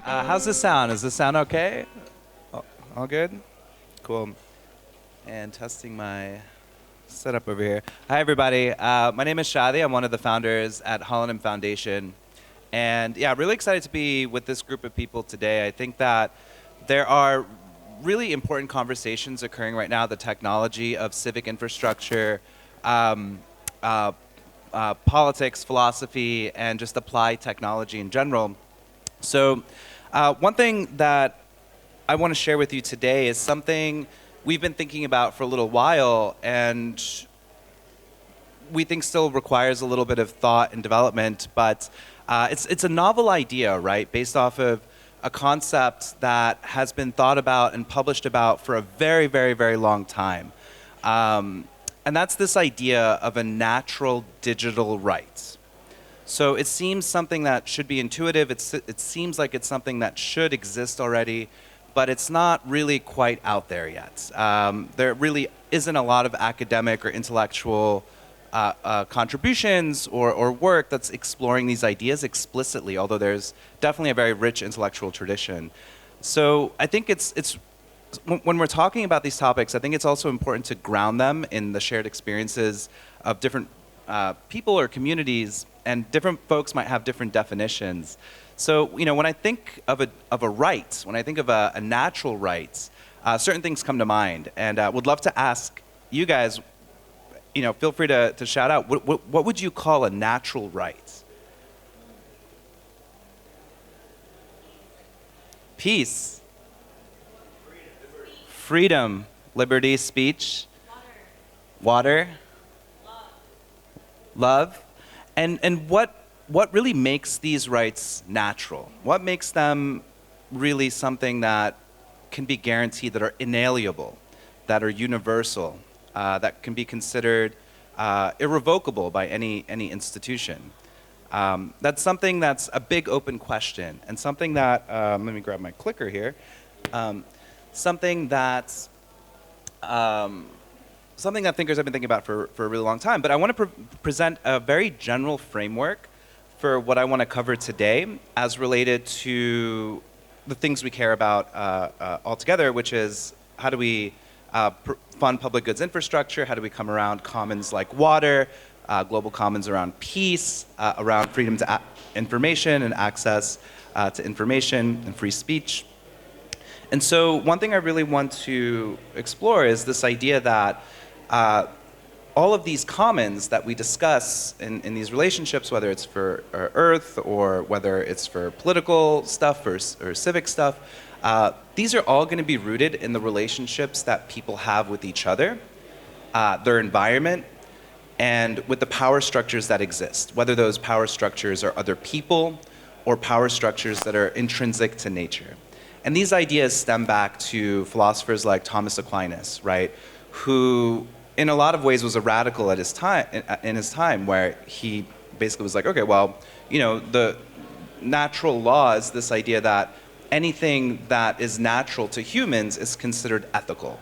How's this sound? Does this sound okay? All good? Cool. And testing my setup over here. Hi, everybody. My name is Shady. I'm one of the founders at Holonym Foundation. And yeah, really excited to be with this group of people today. I think that there are really important conversations occurring right now, the technology of civic infrastructure, um, politics, philosophy, and just applied technology in general. So one thing that I want to share with you today is something we've been thinking about for a little while, and we think still requires a little bit of thought and development, but it's a novel idea, right, based off of a concept that has been thought about and published about for a very, very, very long time. And that's this idea of a natural digital right. So it seems something that should be intuitive. It seems like it's something that should exist already, but it's not really quite out there yet. There really isn't a lot of academic or intellectual contributions or work that's exploring these ideas explicitly, although there's definitely a very rich intellectual tradition. So I think when we're talking about these topics, I think it's also important to ground them in the shared experiences of different people or communities, and different folks might have different definitions. So, you know, when I think of a right, when I think of a natural right, certain things come to mind, and would love to ask you guys, you know, feel free to shout out, what would you call a natural right? Peace. Freedom. Liberty, speech. Water. Love. And what really makes these rights natural? What makes them really something that can be guaranteed, that are inalienable, that are universal, that can be considered irrevocable by any institution? That's something that's a big open question, and something that, let me grab my clicker here, something that thinkers have been thinking about for a really long time. But I want to present a very general framework for what I want to cover today as related to the things we care about altogether, which is how do we fund public goods infrastructure, how do we come around commons like water, global commons around peace, around freedom to information and access to information and free speech. And so one thing I really want to explore is this idea that all of these commons that we discuss in these relationships, whether it's for Earth or whether it's for political stuff or civic stuff, these are all going to be rooted in the relationships that people have with each other, their environment, and with the power structures that exist, whether those power structures are other people or power structures that are intrinsic to nature. And these ideas stem back to philosophers like Thomas Aquinas, right, who in a lot of ways was a radical at his time, in his time, where he basically was like, okay, well, you know, the natural law is this idea that anything that is natural to humans is considered ethical.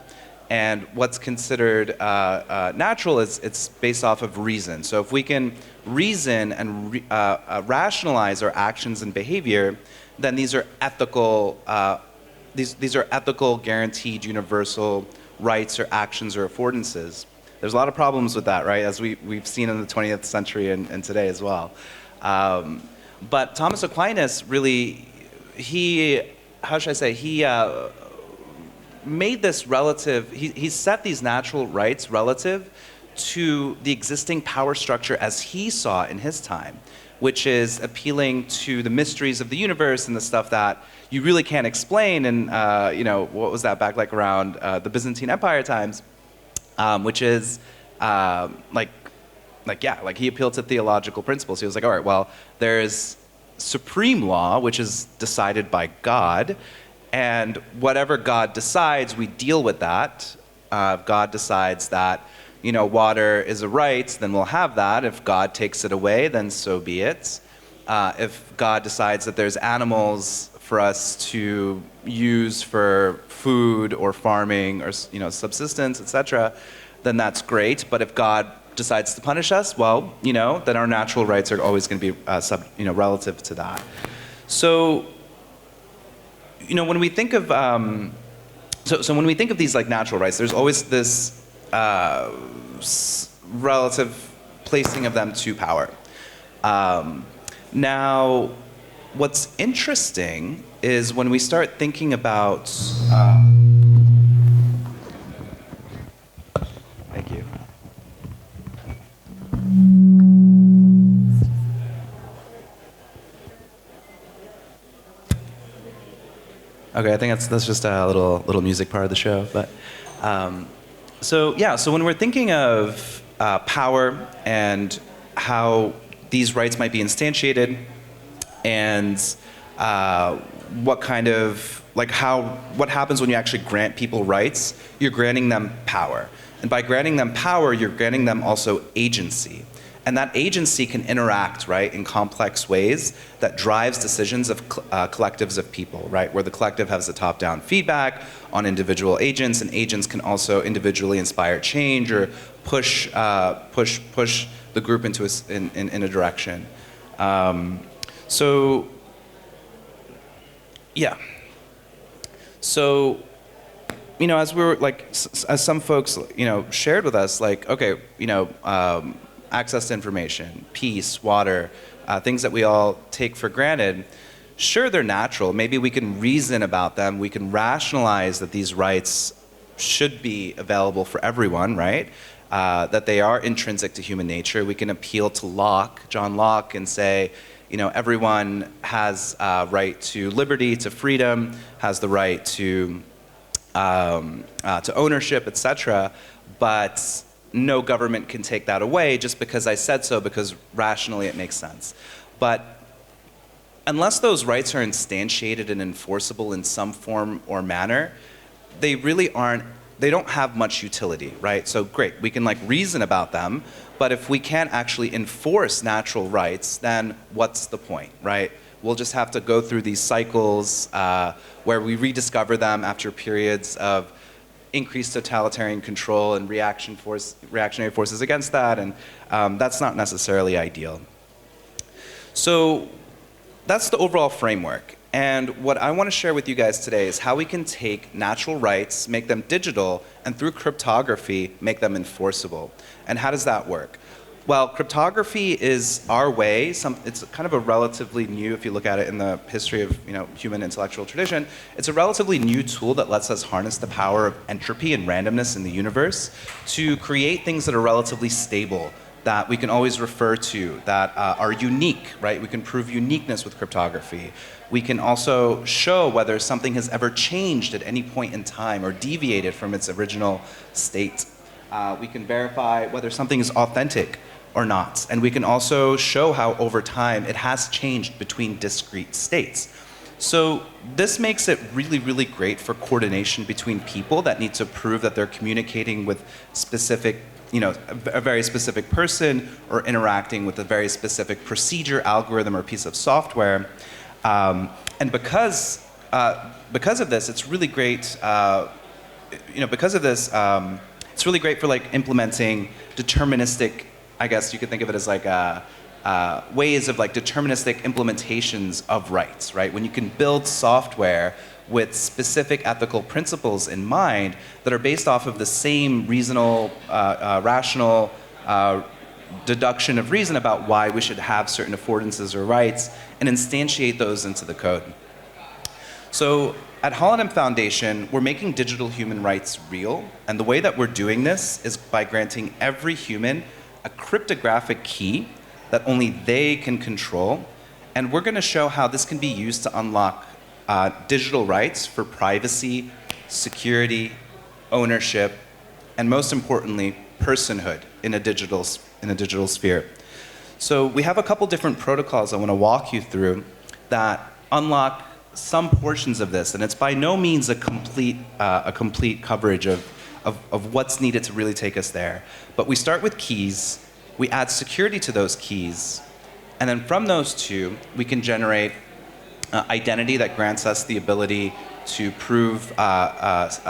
And what's considered natural is it's based off of reason. So if we can reason and rationalize our actions and behavior, then these are ethical, these are ethical, guaranteed, universal rights or actions or affordances. There's a lot of problems with that, right, as we've seen in the 20th century and today as well. But Thomas Aquinas really, he made this relative, he set these natural rights relative to the existing power structure as he saw in his time, which is appealing to the mysteries of the universe and the stuff that you really can't explain. And you know, what was that back like around the Byzantine Empire times, which is like he appealed to theological principles. He was like, all right, well, there's supreme law, which is decided by God, and whatever God decides, we deal with that. If God decides that, you know, water is a right, then we'll have that. If God takes it away, then so be it. If God decides that there's animals for us to use for food or farming or, you know, subsistence, etc., then that's great. But if God decides to punish us, well, you know, then our natural rights are always going to be relative to that. So when we think of so when we think of these like natural rights, there's always this relative placing of them to power. Now, what's interesting is when we start thinking about thank you. Okay, I think that's just a little music part of the show. But so when we're thinking of power and how these rights might be instantiated, and what happens when you actually grant people rights, you're granting them power, and by granting them power, you're granting them also agency. And that agency can interact, right, in complex ways that drives decisions of collectives of people, right, where the collective has the top-down feedback on individual agents, and agents can also individually inspire change or push the group into in a direction. So as we were as some folks shared with us, okay, access to information, peace, water, things that we all take for granted, sure, they're natural. Maybe we can reason about them. We can rationalize that these rights should be available for everyone, right? That they are intrinsic to human nature. We can appeal to John Locke, and say, everyone has a right to liberty, to freedom, has the right to ownership, etc. But no government can take that away just because I said so, because rationally it makes sense. But unless those rights are instantiated and enforceable in some form or manner, they don't have much utility, right? So great, we can reason about them, but if we can't actually enforce natural rights, then what's the point, right? We'll just have to go through these cycles where we rediscover them after periods of increased totalitarian control and reactionary forces against that, and that's not necessarily ideal. So that's the overall framework. And what I want to share with you guys today is how we can take natural rights, make them digital, and through cryptography, make them enforceable. And how does that work? Well, cryptography is our way. It's kind of a relatively new, if you look at it in the history of human intellectual tradition, it's a relatively new tool that lets us harness the power of entropy and randomness in the universe to create things that are relatively stable, that we can always refer to, that are unique, right? We can prove uniqueness with cryptography. We can also show whether something has ever changed at any point in time or deviated from its original state. We can verify whether something is authentic or not. And we can also show how over time it has changed between discrete states. So this makes it really, really great for coordination between people that need to prove that they're communicating with specific, a very specific person, or interacting with a very specific procedure, algorithm, or piece of software. And because of this, it's really great. It's really great for implementing deterministic. I guess you could think of it as ways of deterministic implementations of rights, right? When you can build software with specific ethical principles in mind that are based off of the same reasonable, rational deduction of reason about why we should have certain affordances or rights, and instantiate those into the code. So at Holonym Foundation, we're making digital human rights real, and the way that we're doing this is by granting every human a cryptographic key that only they can control, and we're going to show how this can be used to unlock digital rights for privacy, security, ownership, and most importantly, personhood in a digital sphere. So we have a couple different protocols I want to walk you through that unlock some portions of this, and it's by no means a complete coverage of what's needed to really take us there. But we start with keys, we add security to those keys, and then from those two, we can generate identity that grants us the ability to prove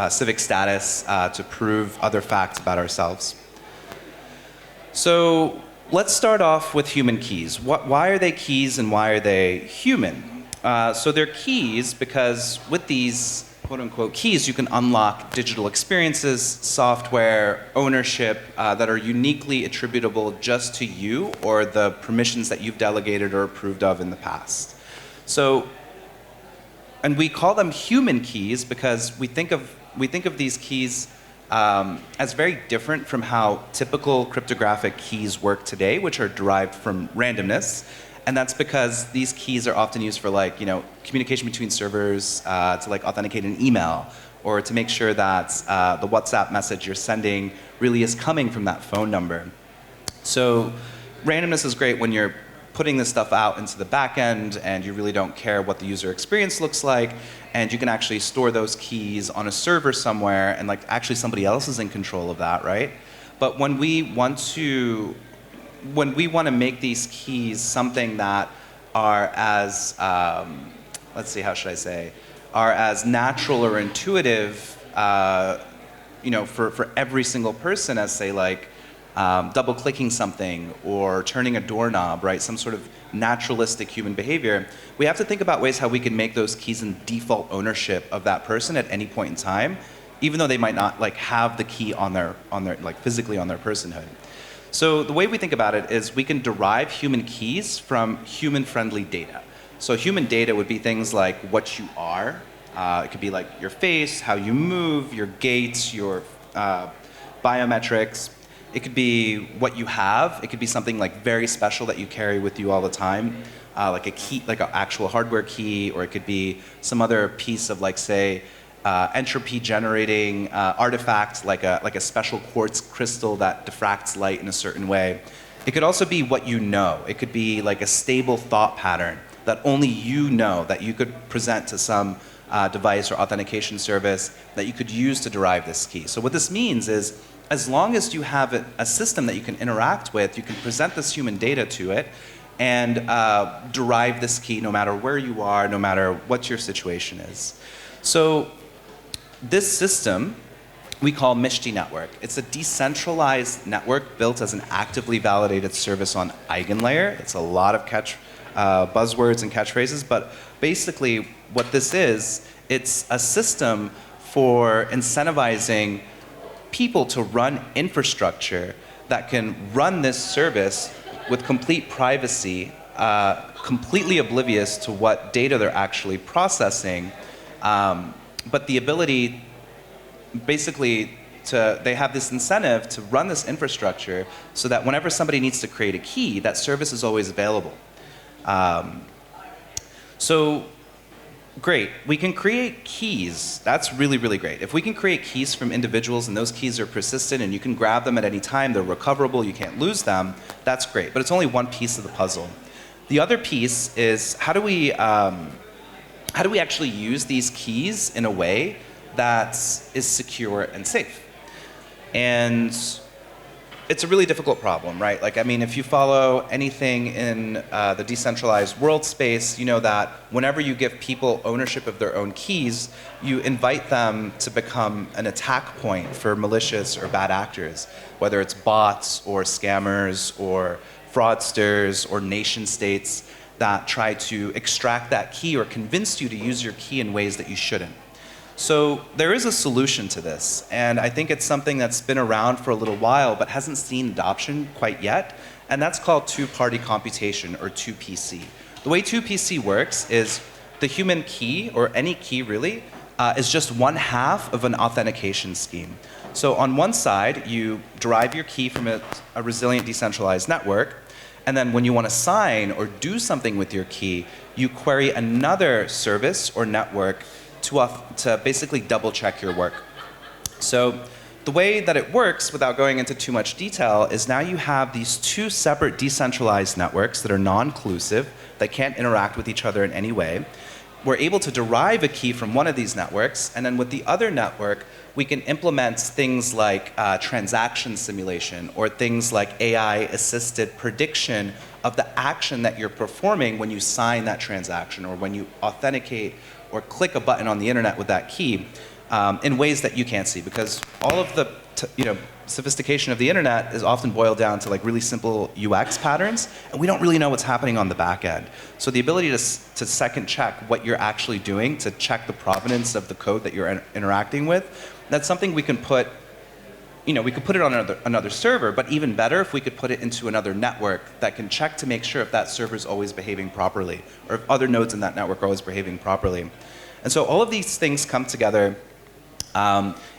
civic status, to prove other facts about ourselves. So let's start off with human keys. Why are they keys and why are they human? So they're keys because with these quote-unquote keys, you can unlock digital experiences, software, ownership that are uniquely attributable just to you or the permissions that you've delegated or approved of in the past. So, and we call them human keys because we think of these keys as very different from how typical cryptographic keys work today, which are derived from randomness. And that's because these keys are often used for communication between servers, to authenticate an email, or to make sure that the WhatsApp message you're sending really is coming from that phone number. So randomness is great when you're putting this stuff out into the back end and you really don't care what the user experience looks like, and you can actually store those keys on a server somewhere and actually somebody else is in control of that, right? But when we want to make these keys something that are as, let's see, how should I say, are as natural or intuitive, for every single person as, say, double-clicking something or turning a doorknob, right? Some sort of naturalistic human behavior. We have to think about ways how we can make those keys in default ownership of that person at any point in time, even though they might not have the key on their physically on their personhood. So the way we think about it is we can derive human keys from human-friendly data. So human data would be things like what you are. It could be like your face, how you move, your gait, your biometrics. It could be what you have. It could be something very special that you carry with you all the time, like a key, like an actual hardware key, or it could be some other piece of say, entropy generating artifact like a special quartz crystal that diffracts light in a certain way. It could also be what you know. It could be a stable thought pattern that only you know, that you could present to some device or authentication service that you could use to derive this key. So what this means is, as long as you have a system that you can interact with, you can present this human data to it and derive this key no matter where you are, no matter what your situation is. So this system we call Mishti network. It's a decentralized network built as an actively validated service on EigenLayer. It's a lot of buzzwords and catchphrases, but basically what this is, it's a system for incentivizing people to run infrastructure that can run this service with complete privacy, completely oblivious to what data they're actually processing, but the ability, basically, they have this incentive to run this infrastructure so that whenever somebody needs to create a key, that service is always available. So great, we can create keys. That's really, really great. If we can create keys from individuals and those keys are persistent and you can grab them at any time, they're recoverable, you can't lose them, that's great. But it's only one piece of the puzzle. The other piece is how do we actually use these keys in a way that is secure and safe? And it's a really difficult problem, right? If you follow anything in the decentralized world space, you know that whenever you give people ownership of their own keys, you invite them to become an attack point for malicious or bad actors, whether it's bots or scammers or fraudsters or nation states that try to extract that key or convince you to use your key in ways that you shouldn't. So there is a solution to this, and I think it's something that's been around for a little while but hasn't seen adoption quite yet, and that's called two-party computation, or 2PC. The way 2PC works is the human key, or any key really, is just one half of an authentication scheme. So on one side, you derive your key from a resilient decentralized network, and then when you want to sign or do something with your key, you query another service or network to basically double check your work. So the way that it works, without going into too much detail, is now you have these two separate decentralized networks that are non-inclusive, that can't interact with each other in any way. We're able to derive a key from one of these networks, and then with the other network, we can implement things like transaction simulation, or things like AI-assisted prediction of the action that you're performing when you sign that transaction, or when you authenticate or click a button on the internet with that key, in ways that you can't see, because all of the sophistication of the internet is often boiled down to like really simple UX patterns, and we don't really know what's happening on the back end. So the ability to second check what you're actually doing, to check the provenance of the code that you're interacting with, that's something we can put, we could put it on another server, but even better if we could put it into another network that can check to make sure if that server is always behaving properly, or if other nodes in that network are always behaving properly. And so all of these things come together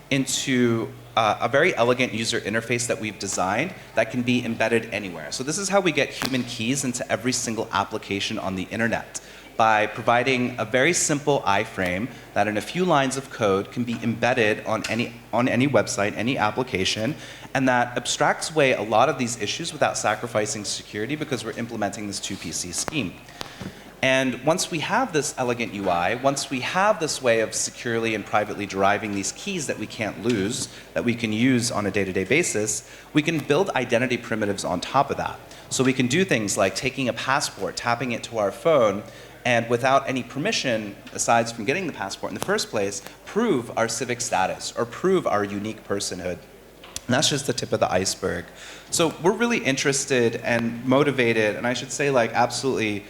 into a very elegant user interface that we've designed that can be embedded anywhere. So this is how we get human keys into every single application on the internet, by providing a very simple iframe that in a few lines of code can be embedded on any website, any application, and that abstracts away a lot of these issues without sacrificing security because we're implementing this 2PC scheme. And once we have this elegant UI, once we have this way of securely and privately deriving these keys that we can't lose, that we can use on a day-to-day basis, we can build identity primitives on top of that. So we can do things like taking a passport, tapping it to our phone, and without any permission, aside from getting the passport in the first place, prove our civic status or prove our unique personhood. And that's just the tip of the iceberg. So we're really interested and motivated, and I should say like absolutely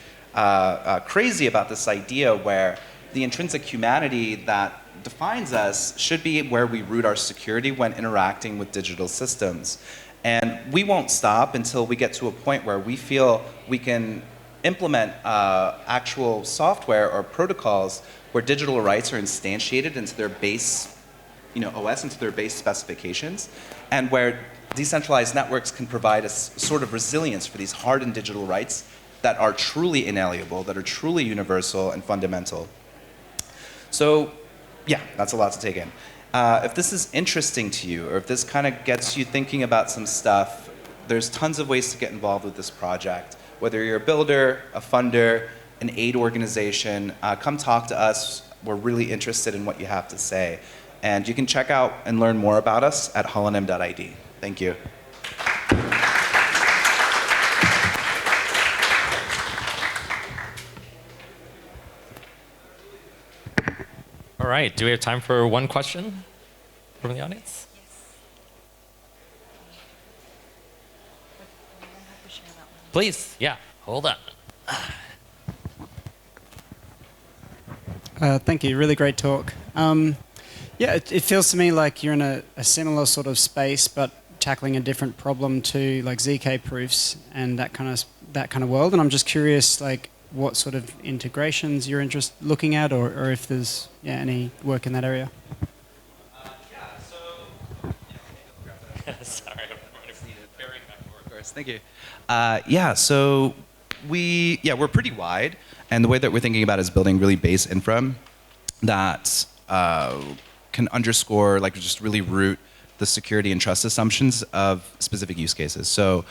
crazy about this idea where the intrinsic humanity that defines us should be where we root our security when interacting with digital systems. And we won't stop until we get to a point where we feel we can implement actual software or protocols where digital rights are instantiated into their base, OS, into their base specifications, and where decentralized networks can provide a sort of resilience for these hardened digital rights that are truly inalienable, that are truly universal and fundamental. So, yeah, that's a lot to take in. If this is interesting to you, or if this kind of gets you thinking about some stuff, there's tons of ways to get involved with this project. Whether you're a builder, a funder, an aid organization, come talk to us. We're really interested in what you have to say. And you can check out and learn more about us at holonym.id. Thank you. All right, do we have time for one question from the audience? Yes. Please, yeah, hold on. Thank you, really great talk. Yeah, it feels to me like you're in a similar sort of space, but tackling a different problem to like ZK proofs and that kind of world. And I'm just curious, like, what sort of integrations you're looking at, or if there's any work in that area. Sorry, I'm bearing back forward. Of course, thank you. So we're pretty wide, and the way that we're thinking about it is building really base infra that can underscore, like, just really root the security and trust assumptions of specific use cases. So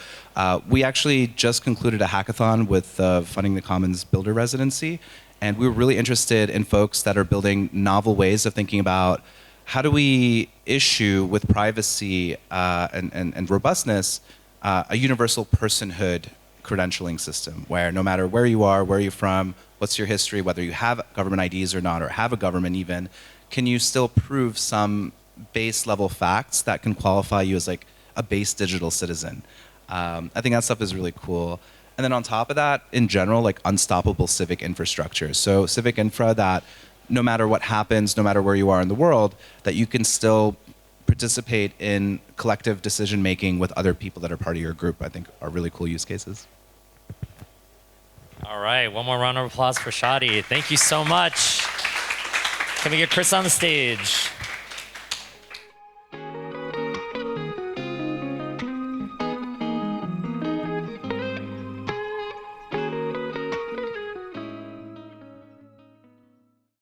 we actually just concluded a hackathon with Funding the Commons Builder Residency, and we were really interested in folks that are building novel ways of thinking about how do we issue with privacy and robustness a universal personhood credentialing system where no matter where you are, where you're from, what's your history, whether you have government IDs or not, or have a government even, can you still prove some base level facts that can qualify you as like a base digital citizen? I think that stuff is really cool. And then on top of that, in general, like unstoppable civic infrastructure. So civic infra that no matter what happens, no matter where you are in the world, that you can still participate in collective decision making with other people that are part of your group, I think are really cool use cases. All right, one more round of applause for Shady. Thank you so much. Can we get Chris on the stage?